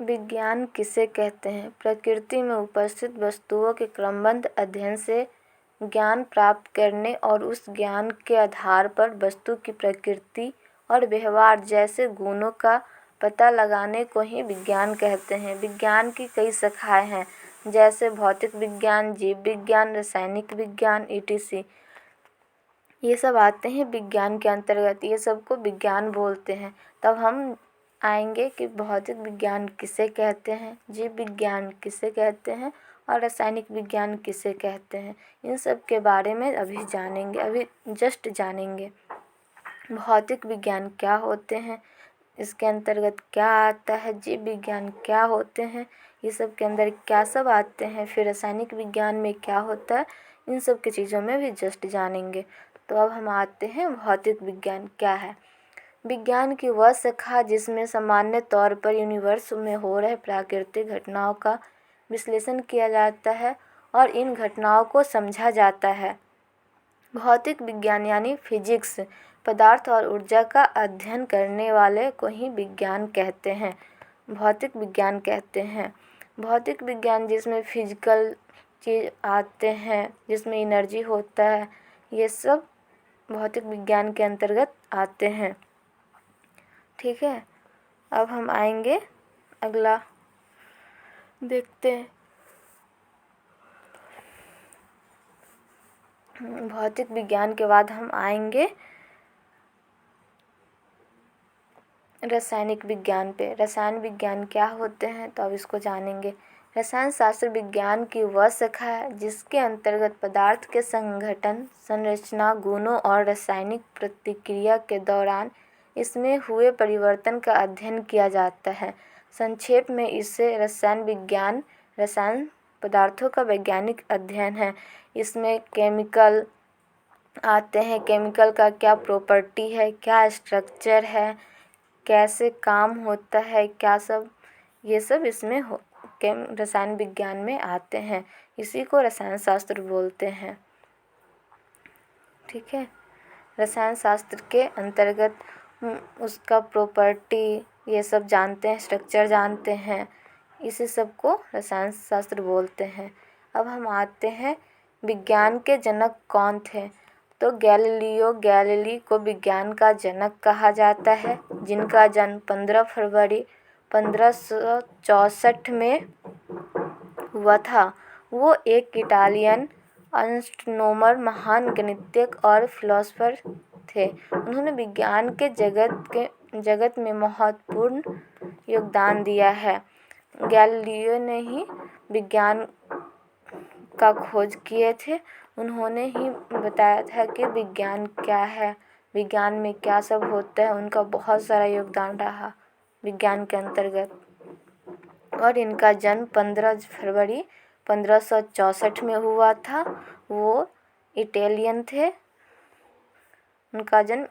विज्ञान किसे कहते हैं? प्रकृति में उपस्थित वस्तुओं के क्रमबद्ध अध्ययन से ज्ञान प्राप्त करने और उस ज्ञान के आधार पर वस्तु की प्रकृति और व्यवहार जैसे गुणों का पता लगाने को ही विज्ञान कहते हैं। विज्ञान की कई शाखाएं हैं, जैसे भौतिक विज्ञान, जीव विज्ञान, रासायनिक विज्ञान etc. ये सब आते हैं विज्ञान के अंतर्गत, ये सबको विज्ञान बोलते हैं। तब हम आएंगे कि भौतिक विज्ञान किसे कहते हैं, जीव विज्ञान किसे कहते हैं और रासायनिक विज्ञान किसे कहते हैं। इन सब के बारे में अभी जानेंगे, अभी जस्ट जानेंगे। भौतिक विज्ञान क्या होते हैं, इसके अंतर्गत क्या आता है, जीव विज्ञान क्या होते हैं, ये सब के अंदर क्या सब आते हैं, फिर रासायनिक विज्ञान में क्या होता है, इन सब की चीज़ों में भी जस्ट जानेंगे। तो अब हम आते हैं भौतिक विज्ञान क्या है। विज्ञान की वह शाखा जिसमें सामान्य तौर पर यूनिवर्स में हो रहे प्राकृतिक घटनाओं का विश्लेषण किया जाता है और इन घटनाओं को समझा जाता है। भौतिक विज्ञान यानी फिजिक्स, पदार्थ और ऊर्जा का अध्ययन करने वाले को ही विज्ञान कहते हैं, भौतिक विज्ञान कहते हैं। भौतिक विज्ञान जिसमें फिजिकल चीज़ आते हैं, जिसमें एनर्जी होता है, ये सब भौतिक विज्ञान के अंतर्गत आते हैं। ठीक है, अब हम आएंगे अगला देखते हैं। भौतिक विज्ञान के बाद हम आएंगे रासायनिक विज्ञान पे। रसायन विज्ञान क्या होते हैं, तो अब इसको जानेंगे। रसायन शास्त्र विज्ञान की वह शाखा है जिसके अंतर्गत पदार्थ के संगठन, संरचना, गुणों और रासायनिक प्रतिक्रिया के दौरान इसमें हुए परिवर्तन का अध्ययन किया जाता है। संक्षेप में इसे रसायन विज्ञान, रसायन पदार्थों का वैज्ञानिक अध्ययन है। इसमें केमिकल आते हैं, केमिकल का क्या प्रॉपर्टी है, क्या स्ट्रक्चर है, कैसे काम होता है, क्या सब, ये सब इसमें रसायन विज्ञान में आते हैं। इसी को रसायन शास्त्र बोलते हैं। ठीक है, रसायन शास्त्र के अंतर्गत उसका प्रॉपर्टी ये सब जानते हैं, स्ट्रक्चर जानते हैं, इसी सब को रसायन शास्त्र बोलते हैं। अब हम आते हैं विज्ञान के जनक कौन थे। तो गैलीलियो गैलीली को विज्ञान का जनक कहा जाता है, जिनका जन्म 15 फरवरी 1564 में हुआ था। वो एक इटालियन एस्ट्रोनॉमर, महान गणितज्ञ और फिलोसोफर थे। उन्होंने विज्ञान के जगत में महत्वपूर्ण योगदान दिया है। गैलीलियो ने ही विज्ञान का खोज किए थे। उन्होंने ही बताया था कि विज्ञान क्या है, विज्ञान में क्या सब होता है। उनका बहुत सारा योगदान रहा विज्ञान के अंतर्गत। और इनका जन्म 15 फरवरी 1564 में हुआ था। वो इटालियन थे। उनका जन्म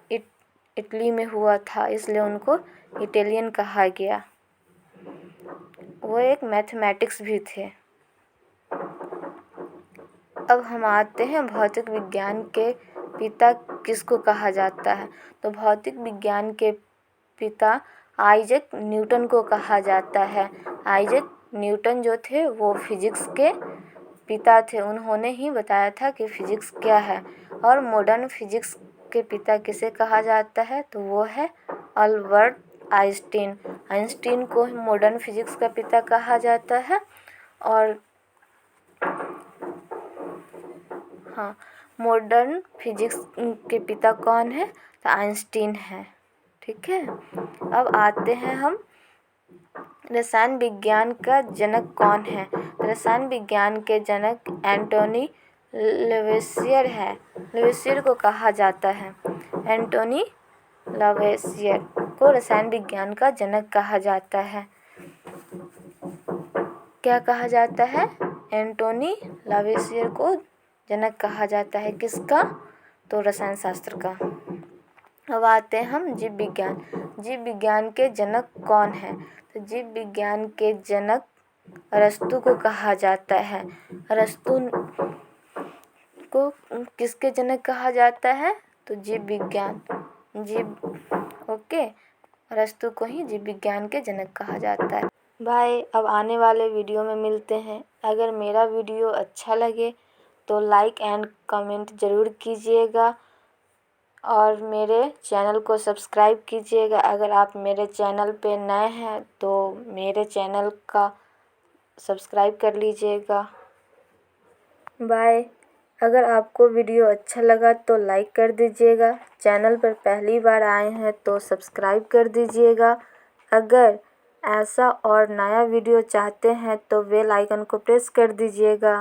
इटली में हुआ था, इसलिए उनको इटालियन कहा गया। वो एक मैथमेटिक्स भी थे। अब हम आते हैं भौतिक विज्ञान के पिता किसको कहा जाता है। तो भौतिक विज्ञान के पिता आइजैक न्यूटन को कहा जाता है। आइजैक न्यूटन जो थे वो फिजिक्स के पिता थे। उन्होंने ही बताया था कि फिजिक्स क्या है। और मॉडर्न फिजिक्स के पिता किसे कहा जाता है, तो वो है अल्बर्ट आइंस्टीन। आइंस्टीन को मॉडर्न फिजिक्स का पिता कहा जाता है। और हाँ, मॉडर्न फिजिक्स के पिता कौन है, तो आइंस्टीन है। ठीक है, अब आते हैं हम रसायन विज्ञान का जनक कौन है। रसायन विज्ञान के जनक एंटोनी लवेसियर है। लवेसियर को कहा जाता है, एंटोनी लवेसियर को रसायन विज्ञान का जनक कहा जाता है। क्या कहा जाता है, एंटोनी लवेसियर को जनक कहा जाता है। किसका, तो रसायन शास्त्र का। अब आते हैं हम जीव विज्ञान। जीव विज्ञान के जनक कौन है, तो जीव विज्ञान के जनक अरस्तु को कहा जाता है। अरस्तु को किसके जनक कहा जाता है, तो जीव विज्ञान, ओके, अरस्तु को ही जीव विज्ञान के जनक कहा जाता है। बाय। अब आने वाले वीडियो में मिलते हैं। अगर मेरा वीडियो अच्छा लगे तो लाइक एंड कमेंट ज़रूर कीजिएगा और मेरे चैनल को सब्सक्राइब कीजिएगा। अगर आप मेरे चैनल पे नए हैं तो मेरे चैनल का सब्सक्राइब कर लीजिएगा। बाय। अगर आपको वीडियो अच्छा लगा तो लाइक कर दीजिएगा। चैनल पर पहली बार आए हैं तो सब्सक्राइब कर दीजिएगा। अगर ऐसा और नया वीडियो चाहते हैं तो बेल आइकन को प्रेस कर दीजिएगा।